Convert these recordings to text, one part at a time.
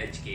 HK।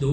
2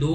2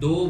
2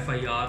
FIR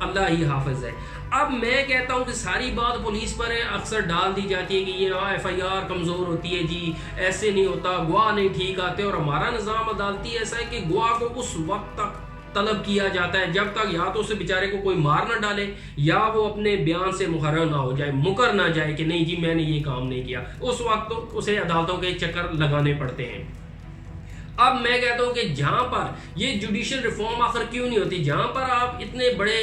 اللہ ہی حافظ ہے۔ اب میں کہتا ہوں کہ ساری بات پولیس پر اکثر ڈال دی جاتی ہے کہ یہ ایف آئی آر کمزور ہوتی ہے، جی ایسے نہیں ہوتا، گواہ نہیں ٹھیک آتے، اور ہمارا نظام عدالتی ایسا ہے کہ گواہ کو اس وقت تک طلب کیا جاتا ہے جب تک یا تو اسے بیچارے کو کوئی مار نہ ڈالے یا وہ اپنے بیان سے مقرر نہ ہو جائے، مکر نہ جائے کہ نہیں جی میں نے یہ کام نہیں کیا، اس وقت تو اسے عدالتوں کے چکر لگانے پڑتے ہیں۔ اب میں کہتا ہوں کہ جہاں پر یہ جوڈیشل ریفارم آخر کیوں نہیں ہوتی، جہاں پر آپ اتنے بڑے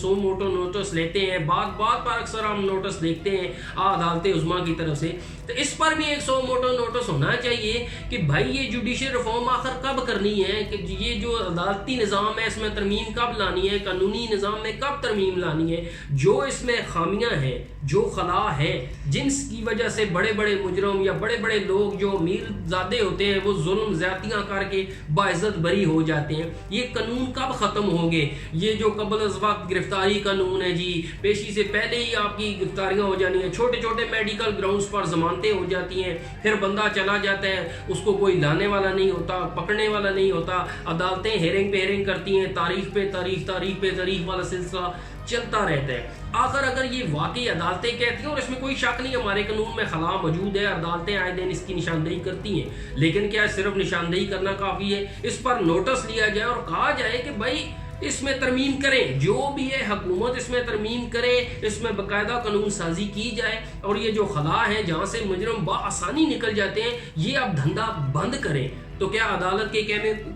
سو موٹو نوٹس لیتے ہیں، بات پر اکثر ہم نوٹس دیکھتے ہیں عدالت عظمیٰ کی طرف سے، تو اس پر بھی ایک سو موٹو نوٹس ہونا چاہیے کہ بھائی یہ جوڈیشل ریفارم آخر کب کرنی ہے، کہ یہ جو عدالتی نظام ہے اس میں ترمیم کب لانی ہے، قانونی نظام میں کب ترمیم لانی ہے، جو اس میں خامیاں ہیں، جو خلا ہے، جن کی وجہ سے بڑے بڑے مجرم یا بڑے بڑے لوگ جو امیر زادے ہوتے ہیں وہ ظلم زیادتیاں کر کے باعزت بری ہو جاتے ہیں، یہ قانون کب ختم ہوگے؟ یہ جو قبل از وقت گرفتاری قانون ہے جی، پیشی سے پہلے ہی آپ کی گرفتاریاں ہو جانی ہیں، چھوٹے چھوٹے میڈیکل گراؤنڈز پر ضمانتیں ہو جاتی ہیں، پھر بندہ چلا جاتا ہے، اس کو کوئی لانے والا نہیں ہوتا، پکڑنے والا نہیں ہوتا، عدالتیں ہیرنگ پہ ہیرنگ کرتی ہیں، تاریخ پہ تاریخ، تاریخ پہ تاریخ والا سلسلہ چلتا رہتا ہے۔ آخر اگر یہ واقعی عدالتیں کہتی ہیں، اور اس میں کوئی شک نہیں ہمارے قانون میں خلا موجود ہے، عدالتیں آئے دن اس کی نشاندہی کرتی ہیں، لیکن کیا صرف نشاندہی کرنا کافی ہے؟ اس پر نوٹس لیا جائے اور کہا جائے کہ بھائی اس میں ترمیم کریں، جو بھی ہے حکومت اس میں ترمیم کرے، اس میں باقاعدہ قانون سازی کی جائے، اور یہ جو خلا ہے جہاں سے مجرم بآسانی نکل جاتے ہیں یہ اب دھندا بند کریں۔ تو کیا عدالت کے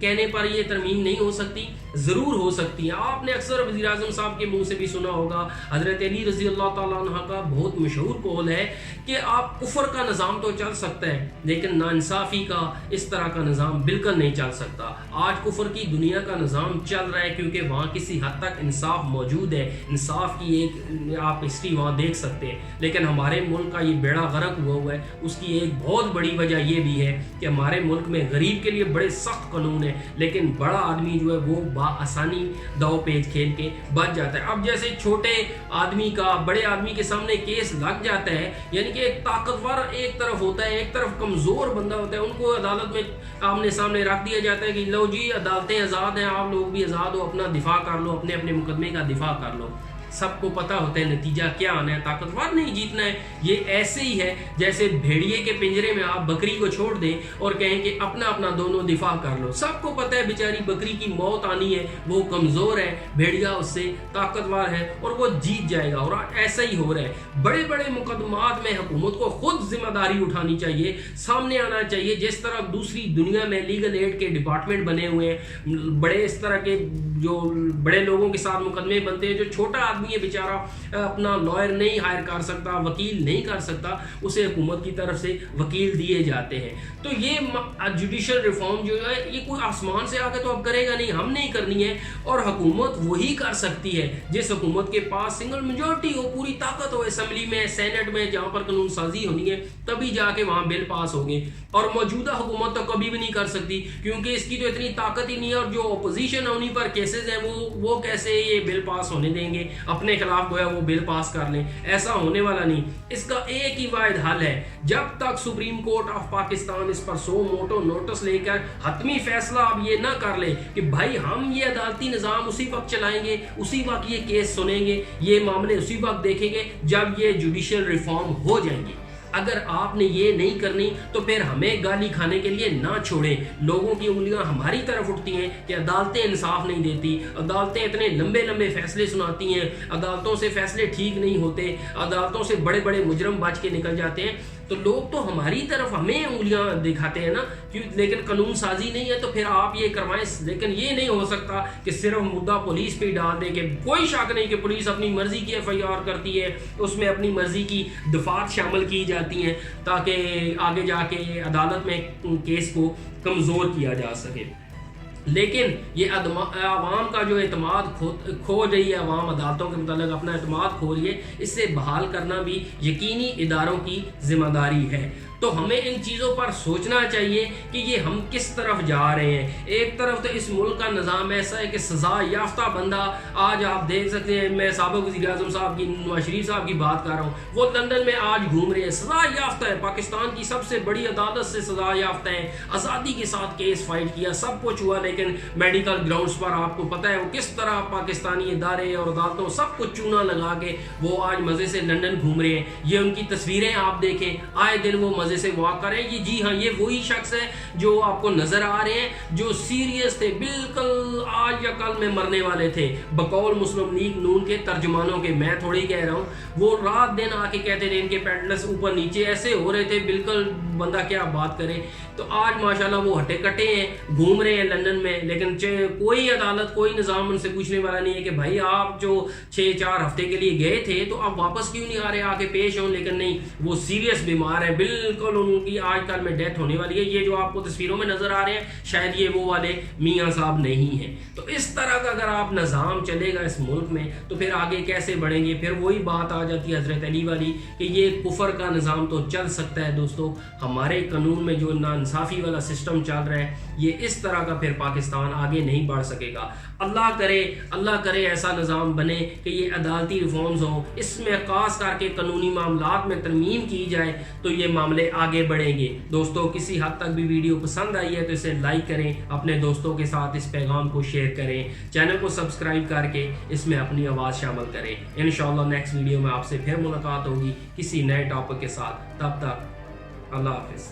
کہنے پر یہ ترمیم نہیں ہو سکتی؟ ضرور ہو سکتی ہے۔ آپ نے اکثر وزیر اعظم صاحب کے منہ سے بھی سنا ہوگا، حضرت علی رضی اللہ تعالیٰ عنہ کا بہت مشہور قول ہے کہ آپ کفر کا نظام تو چل سکتا ہے لیکن ناانصافی کا، اس طرح کا نظام بالکل نہیں چل سکتا۔ آج کفر کی دنیا کا نظام چل رہا ہے کیونکہ وہاں کسی حد تک انصاف موجود ہے، انصاف کی ایک آپ ہسٹری وہاں دیکھ سکتے ہیں، لیکن ہمارے ملک کا یہ بیڑا غرق ہوا ہے۔ اس کی ایک بہت بڑی وجہ یہ بھی ہے کہ ہمارے ملک میں غریب کے لیے بڑے سخت قانون ہیں، لیکن بڑا آدمی جو ہے وہ آسانی داؤ پیچ کھیل کے بچ جاتا ہے۔ اب جیسے چھوٹے آدمی کا بڑے آدمی کے سامنے کیس لگ جاتا ہے، یعنی کہ ایک طاقتور ایک طرف ہوتا ہے، ایک طرف کمزور بندہ ہوتا ہے، ان کو عدالت میں آمنے سامنے رکھ دیا جاتا ہے کہ لو جی عدالتیں آزاد ہیں، آپ لوگ بھی آزاد ہو، اپنا دفاع کر لو، اپنے اپنے مقدمے کا دفاع کر لو۔ سب کو پتہ ہوتا ہے نتیجہ کیا آنا ہے، طاقتور نہیں جیتنا ہے۔ یہ ایسے ہی ہے جیسے بھیڑیے کے پنجرے میں آپ بکری کو چھوڑ دیں اور کہیں کہ اپنا اپنا دونوں دفاع کر لو، سب کو پتہ ہے بیچاری بکری کی موت آنی ہے، وہ کمزور ہے، بھیڑیا اس سے طاقتور ہے اور وہ جیت جائے گا، اور ایسا ہی ہو رہا ہے۔ بڑے بڑے مقدمات میں حکومت کو خود ذمہ داری اٹھانی چاہیے، سامنے آنا چاہیے، جس طرح دوسری دنیا میں لیگل ایڈ کے ڈپارٹمنٹ بنے ہوئے ہیں، بڑے اس طرح کے جو بڑے لوگوں کے ساتھ مقدمے بنتے ہیں، جو چھوٹا آدمی ہے بیچارہ اپنا لائر نہیں ہائر کر سکتا، وکیل نہیں کر سکتا، اسے حکومت کی طرف سے وکیل دیے جاتے ہیں۔ تو یہ جوڈیشل ریفارم جو ہے یہ کوئی آسمان سے آ کے تو اب کرے گا نہیں، ہم نہیں کرنی ہے، اور حکومت وہی کر سکتی ہے جس حکومت کے پاس سنگل میجورٹی ہو، پوری طاقت ہو، اسمبلی میں، سینٹ میں، جہاں پر قانون سازی ہونی ہے تبھی جا کے وہاں بل پاس ہوگے، اور موجودہ حکومت تو کبھی بھی نہیں کر سکتی کیونکہ اس کی تو اتنی طاقت ہی نہیں ہے، اور جو اپوزیشن ہے انہیں پر کیسز ہیں، وہ کیسے یہ بل پاس ہونے دیں گے، اپنے خلاف گویا وہ بل پاس کر لیں، ایسا ہونے والا نہیں۔ اس کا ایک ہی واحد حل ہے، جب تک سپریم کورٹ آف پاکستان اس پر سو موٹو نوٹس لے کر حتمی فیصلہ اب یہ نہ کر لے کہ بھائی ہم یہ عدالتی نظام اسی وقت چلائیں گے، اسی وقت یہ کیس سنیں گے، یہ معاملے اسی وقت دیکھیں گے جب یہ جوڈیشل ریفارم ہو جائیں گے۔ اگر آپ نے یہ نہیں کرنی تو پھر ہمیں گالی کھانے کے لیے نہ چھوڑیں۔ لوگوں کی انگلیاں ہماری طرف اٹھتی ہیں کہ عدالتیں انصاف نہیں دیتی، عدالتیں اتنے لمبے لمبے فیصلے سناتی ہیں، عدالتوں سے فیصلے ٹھیک نہیں ہوتے، عدالتوں سے بڑے بڑے مجرم بچ کے نکل جاتے ہیں، تو لوگ تو ہماری طرف ہمیں انگلیاں دکھاتے ہیں نا، لیکن قانون سازی نہیں ہے تو پھر آپ یہ کروائیں۔ لیکن یہ نہیں ہو سکتا کہ صرف مدعا پولیس پہ ڈال دے کہ کوئی شک نہیں کہ پولیس اپنی مرضی کی ایف آئی آر کرتی ہے، اس میں اپنی مرضی کی دفعات شامل کی جاتی ہیں تاکہ آگے جا کے عدالت میں کیس کو کمزور کیا جا سکے۔ لیکن یہ عوام کا جو اعتماد کھو رہی ہے، عوام عدالتوں کے متعلق اپنا اعتماد کھو رہی ہے، اس سے بحال کرنا بھی یقینی اداروں کی ذمہ داری ہے۔ تو ہمیں ان چیزوں پر سوچنا چاہیے کہ یہ ہم کس طرف جا رہے ہیں۔ ایک طرف تو اس ملک کا نظام ایسا ہے کہ سزا یافتہ بندہ، آج آپ دیکھ سکتے ہیں، میں سابق وزیر اعظم صاحب کی، نواز شریف صاحب کی بات کر رہا ہوں، وہ لندن میں آج گھوم رہے ہیں، سزا یافتہ ہے، پاکستان کی سب سے بڑی عدالت سے سزا یافتہ ہے، آزادی کے ساتھ کیس فائٹ کیا، سب کچھ ہوا، لیکن میڈیکل گراؤنڈز پر آپ کو پتہ ہے وہ کس طرح پاکستانی ادارے اور عدالتوں سب کچھ چونا لگا کے وہ آج مزے سے لندن گھوم رہے ہیں۔ یہ ان کی تصویریں آپ دیکھیں، آئے دن وہ مزے سے واک کر رہے ہیں۔ یہ جی ہاں، یہ وہی شخص ہے جو آپ کو نظر آ رہے ہیں، جو سیریس تھے، بالکل آج یا کل میں مرنے والے تھے، بقول مسلم لیگ نون کے ترجمانوں کے، میں تھوڑی کہہ رہا ہوں، وہ رات دن آ کے کہتے تھے ان کے پینڈلس اوپر نیچے ایسے ہو رہے تھے، بالکل بندہ کیا بات کرے۔ تو آج ماشاءاللہ وہ ہٹے کٹے ہیں، گھوم رہے ہیں لندن میں، لیکن کوئی عدالت، کوئی نظام ان سے پوچھنے والا نہیں ہے کہ بھائی آپ جو 6-4 ہفتے کے لیے گئے تھے تو آپ واپس کیوں نہیں آ رہے، آ کے پیش ہوں۔ لیکن نہیں، وہ سیریس بیمار ہیں، بالکل ان کی آج کل میں ڈیتھ ہونے والی ہے۔ یہ جو آپ کو تصویروں میں نظر آ رہے ہیں، شاید یہ وہ والے میاں صاحب نہیں ہیں۔ تو اس طرح کا اگر آپ نظام چلے گا اس ملک میں تو پھر آگے کیسے بڑھیں گے؟ پھر وہی بات آ جاتی ہے حضرت علی والی کہ یہ کفر کا نظام تو چل سکتا ہے دوستو، ہمارے قانون میں جو ناانصافی والا سسٹم چل رہا ہے، یہ اس طرح کا پھر پاکستان آگے نہیں بڑھ سکے گا۔ اللہ کرے ایسا نظام بنے کہ یہ عدالتی ریفارمز ہوں، اس میں خاص کر کے قانونی معاملات میں ترمیم کی جائے تو یہ معاملے آگے بڑھیں گے۔ دوستو کسی حد تک بھی ویڈیو پسند آئی ہے تو اسے لائک کریں، اپنے دوستوں کے ساتھ اس پیغام کو شیئر کریں، چینل کو سبسکرائب کر کے اس میں اپنی آواز شامل کریں۔ انشاءاللہ نیکسٹ ویڈیو میں آپ سے پھر ملاقات ہوگی کسی نئے ٹاپک کے ساتھ، تب تک اللہ حافظ۔